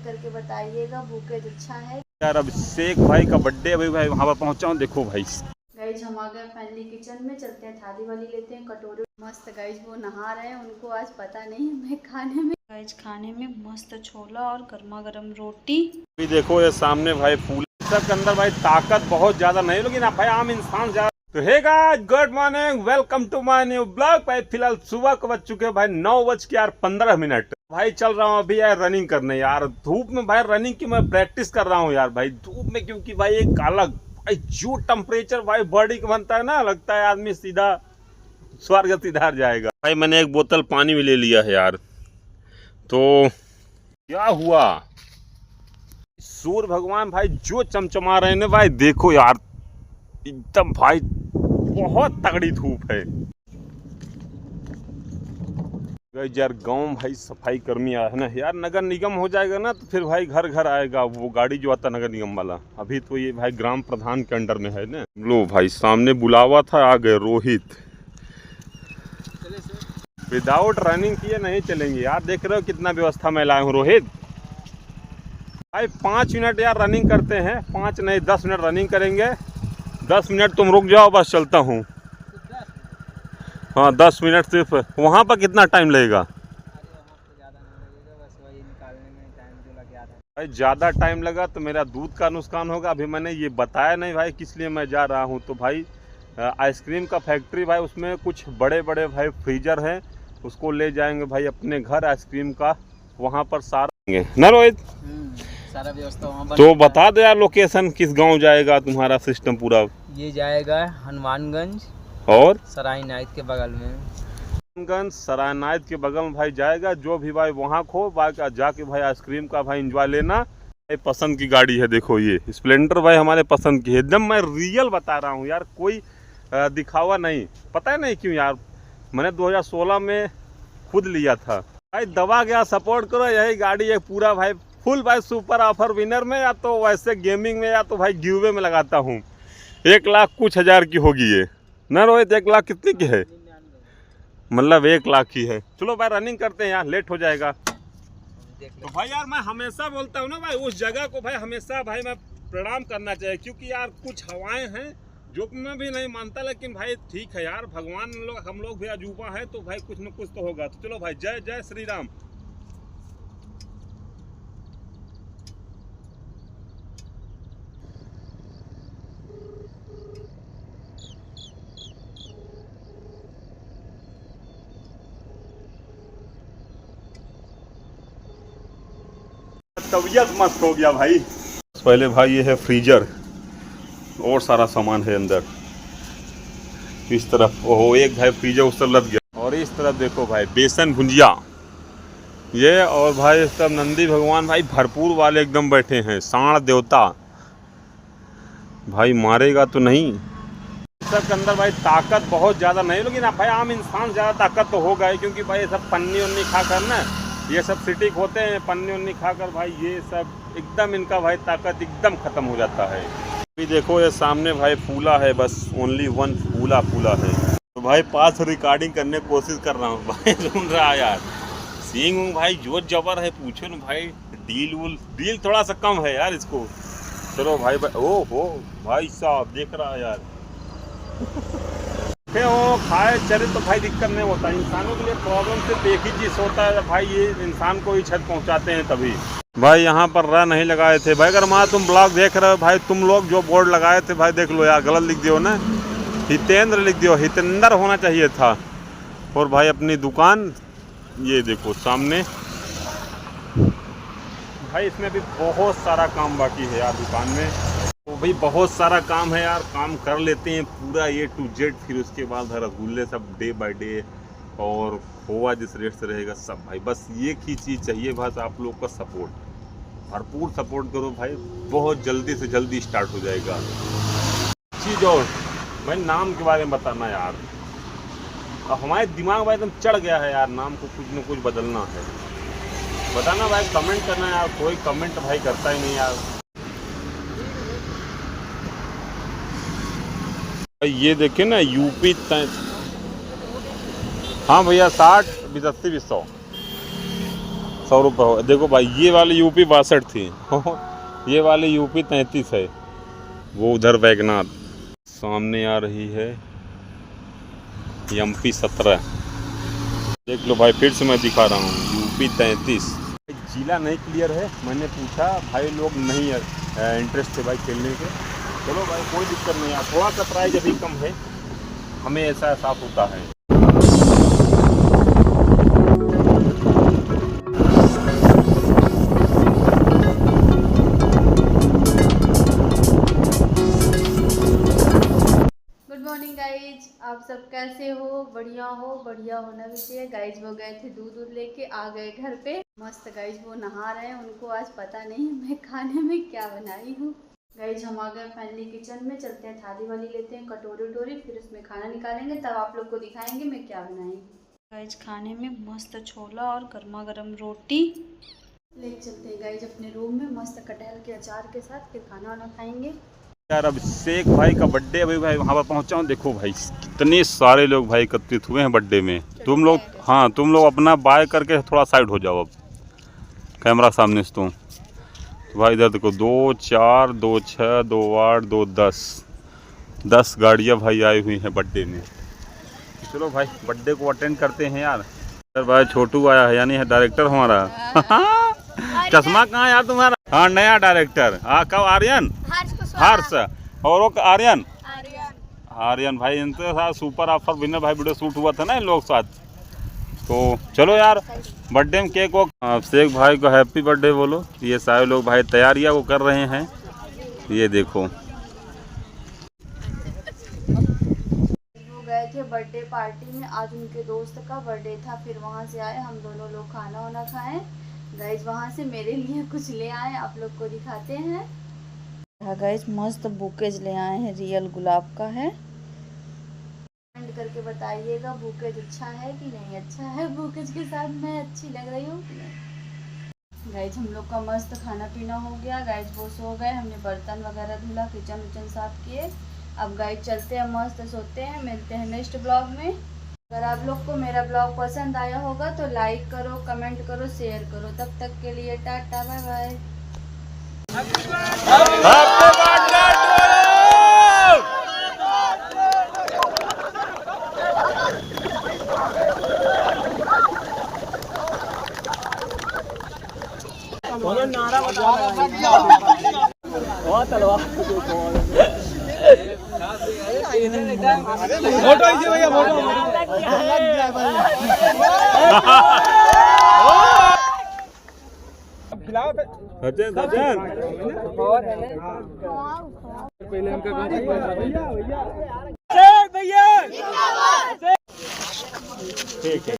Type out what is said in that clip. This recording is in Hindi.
करके बताइएगा। बुकेज अच्छा है यार। अब शेख भाई का बर्थडे अभी भाई वहाँ पर पहुँचा हूँ, देखो भाई। गाइज हम आ गए फैमिली किचन में। चलते हैं थाली वाली लेते हैं, कटोरे मस्त। गाइज वो नहा रहे हैं, उनको आज पता नहीं मैं खाने में। गाइज खाने में मस्त छोला और गर्मा गर्म रोटी। अभी देखो ये सामने भाई फूल के अंदर भाई ताकत बहुत ज्यादा नहीं, लेकिन आप भाई आम इंसान ज्यादा। तो hey guys, good morning, welcome to my new blog. भाई फिलहाल सुबह को बज चुके हैं भाई 9:15। भाई चल रहा हूँ अभी यार रनिंग करने। यार धूप में भाई रनिंग की मैं प्रैक्टिस कर रहा हूँ यार भाई धूप में, क्योंकि भाई एक अलग भाई जो टेम्परेचर भाई बॉडी का बनता है ना, लगता है आदमी सीधा स्वर्ग सिधार जाएगा। भाई मैंने एक बोतल पानी भी ले लिया है यार। तो क्या हुआ, सूर्य भगवान भाई जो चमचमा रहे हैं ना भाई, देखो यार एकदम भाई बहुत तगड़ी धूप है। यार गांव भाई सफाई कर्मी आया है ना यार, नगर निगम हो जाएगा ना तो फिर भाई घर घर आएगा वो गाड़ी जो आता नगर निगम वाला। अभी तो ये भाई ग्राम प्रधान के अंडर में है ना। लो भाई सामने बुलावा था, आ गए रोहित। विदाउट रनिंग किए नहीं चलेंगे यार, देख रहे हो कितना व्यवस्था मैं लाया हूँ रोहित। भाई 5 मिनट यार रनिंग करते हैं, 5 नहीं 10 मिनट रनिंग करेंगे। 10 मिनट तुम रुक जाओ, बस चलता हूँ। हाँ 10 मिनट सिर्फ। वहाँ पर कितना टाइम लगेगा? भाई ज़्यादा टाइम लगा तो मेरा दूध का नुकसान होगा। अभी मैंने ये बताया नहीं भाई किस लिए मैं जा रहा हूँ। तो भाई आइसक्रीम का फैक्ट्री भाई, उसमें कुछ बड़े बड़े भाई फ्रीजर हैं, उसको ले जाएंगे भाई अपने घर आइसक्रीम का। वहाँ पर सारा ना रोहित सारा व्यवस्था वहाँ तो बता दो यार लोकेशन, किस गांव जाएगा तुम्हारा सिस्टम पूरा? ये जाएगा हनुमानगंज और सराय नायक के बगल में। हनुमानगंज सराय नायक के बगल में भाई जाएगा। जो भी भाई वहाँ खो भाई जाके भाई आइसक्रीम का भाई एंजॉय लेना। भाई पसंद की गाड़ी है, देखो ये स्प्लेंडर भाई हमारे पसंद की है। एकदम मैं रियल बता रहा हूँ यार, कोई दिखावा नहीं। पता है नहीं क्यों यार, मैंने 2016 में खुद लिया था भाई। दबा गया, सपोर्ट करो, यही गाड़ी है पूरा भाई फुल भाई सुपर ऑफर विनर में, या तो वैसे गेमिंग में, या तो भाई गिववे में लगाता हूँ। 1 लाख कुछ हजार की होगी ये ना रोहित? 1 लाख कितने की है? मतलब 1 लाख की है। चलो भाई रनिंग करते हैं यार, लेट हो जाएगा। तो भाई यार मैं हमेशा बोलता हूँ ना भाई, उस जगह को भाई हमेशा भाई मैं प्रणाम करना चाहिए, क्योंकि यार कुछ हवाएं हैं जो मैं भी नहीं मानता, लेकिन भाई ठीक है यार, भगवान लोग हम लोग भी अजूबा है तो भाई कुछ न कुछ तो होगा। तो चलो भाई, जय जय श्री राम। तबीयत मस्त हो गया भाई। पहले भाई ये है फ्रीजर और सारा सामान है अंदर। इस तरफ ओहो एक भाई फ्रीजर उस तरफ लग गया, और इस तरफ देखो भाई बेसन भुंजिया ये। और भाई इस तरफ नंदी भगवान भाई भरपूर वाले एकदम बैठे हैं। सांड देवता भाई मारेगा तो नहीं। सब के अंदर भाई ताकत बहुत ज़्यादा नहीं, लेकिन भाई आम इंसान ज़्यादा ताकत तो होगा ही, क्योंकि भाई ये सब पन्नी उन्नी खाकर ना, ये सब सिटिक होते हैं पन्नी उन्नी खाकर भाई, ये सब एकदम इनका भाई ताकत एकदम ख़त्म हो जाता है। अभी देखो ये सामने भाई फूला है, बस ओनली 1 फूला है। तो भाई पास रिकॉर्डिंग करने की कोशिश कर रहा हूँ भाई, सुन रहा यार सींग भाई जो जबर है, पूछो ना भाई। डील थोड़ा सा कम है यार इसको। चलो भाई ओ हो भाई साहब देख रहा यार हो खाए चले तो भाई दिक्कत नहीं होता। इंसानों के लिए प्रॉब्लम सिर्फ एक ही चीज़ होता है भाई, ये इंसान को ही छत पहुंचाते हैं तभी। भाई यहाँ पर राह नहीं लगाए थे भाई। अगर माँ तुम ब्लॉग देख रहे हो भाई, तुम लोग जो बोर्ड लगाए थे भाई देख लो यार, गलत लिख दियो ना, हितेंद्र लिख दियो, हितेंद्र होना चाहिए था। और भाई अपनी दुकान ये देखो सामने भाई, इसमें भी बहुत सारा काम बाकी है यार दुकान में। तो भाई बहुत सारा काम है यार, काम कर लेते हैं पूरा A to Z। फिर उसके बाद रसगुल्ले सब डे बाय डे, और खोआ जिस रेट से रहेगा सब भाई। बस एक ही चीज़ चाहिए, बस आप लोग का सपोर्ट, भरपूर सपोर्ट करो भाई। बहुत जल्दी से जल्दी स्टार्ट हो जाएगा। चीज़ और भाई नाम के बारे में बताना यार, अब हमारे दिमाग में एकदम चढ़ गया है यार, नाम को कुछ न कुछ बदलना है। बताना भाई, कमेंट करना यार। कोई कमेंट भाई करता ही नहीं यार। ये देखे ना यूपी। हाँ भैया 60 20 80 20 100 100 रुपये। देखो भाई ये वाली यूपी 62 थी ये वाली यूपी 33 है। वो उधर वैगनार सामने आ रही है MP 17। देख लो भाई फिर से मैं दिखा रहा हूँ यूपी 33। जिला नहीं क्लियर है, मैंने पूछा भाई लोग नहीं इंटरेस्ट है भाई खेलने के। चलो भाई कोई दिक्कत नहीं है, थोड़ा सा प्राइस अभी कम है, हमें ऐसा एहसास होता है। गुड मॉर्निंग गाइज, आप सब कैसे हो? बढ़िया हो, बढ़िया होना भी चाहिए। गाइज वो गए थे दूध लेके, आ गए घर पे मस्त। गाइज वो नहा रहे हैं, उनको आज पता नहीं मैं खाने में क्या बनाई हूँ। गाइज हम आ गए फाइनली किचन में, चलते हैं थाली वाली लेते हैं कटोरी वटोरी, फिर उसमें खाना निकालेंगे, तब आप लोग को दिखाएंगे मैं क्या बनाई हूँ। गाइज खाने में मस्त छोला और गर्मा गर्म रोटी ले चलते हैं गाइज अपने रूम में, मस्त कटहल के अचार के साथ, फिर खाना वाना खाएंगे। यार अब शेख भाई का बर्थडे, अभी भाई वहाँ पर पहुँचा हूँ। देखो भाई कितने सारे लोग भाई एकत्रित हुए हैं बर्थडे में। तुम लोग, हाँ तुम लोग अपना बाय करके थोड़ा साइड हो जाओ अब कैमरा सामने से। तो भाई इधर देखो 2 4 2 6 2 8 2 10 गाड़ियाँ भाई आई हुई हैं बर्थडे में। चलो भाई बर्थडे को अटेंड करते हैं यार। सर भाई छोटू आया है, यानी है डायरेक्टर हमारा चश्मा कहाँ है यार तुम्हारा? हाँ नया डायरेक्टर। हाँ कब? आर्यन, हर्ष और वो आर्यन भाई, इनके साथ सुपर ऑफर विनर भाई वीडियो शूट हुआ था ना इन लोग साथ। तो चलो यार बर्थडे में केक वो शेख भाई को हैप्पी बर्थडे बोलो। ये सारे लोग भाई तैयारियां वो कर रहे हैं, ये देखो। वो गए थे बर्थडे पार्टी में, आज उनके दोस्त का बर्थडे था, फिर वहाँ से आए हम दोनों लोग खाना वाना खाएं। गाइज वहाँ से मेरे लिए कुछ ले आए, आप लोग को दिखाते हैं। हाँ गाइज मस्त बुकेज ले आए हैं, रियल गुलाब का है। कमेंट करके बताइएगा बुकेज अच्छा है कि नहीं अच्छा है, बुकेज के साथ मैं अच्छी लग रही हूँ। गाइज हम लोग का मस्त खाना पीना हो गया। गाइज वो सो गए, हमने बर्तन वगैरह धुला, किचन विचन साफ किए। अब गाइज चलते हैं मस्त सोते हैं। मिलते हैं नेक्स्ट ब्लॉग में। अगर आप लोग को मेरा ब्लॉग पसंद आया होगा तो लाइक करो, कमेंट करो, शेयर करो। तब तक के लिए टाटा बाय बाय। नारा फोटो भैया फोटो। पहले हमका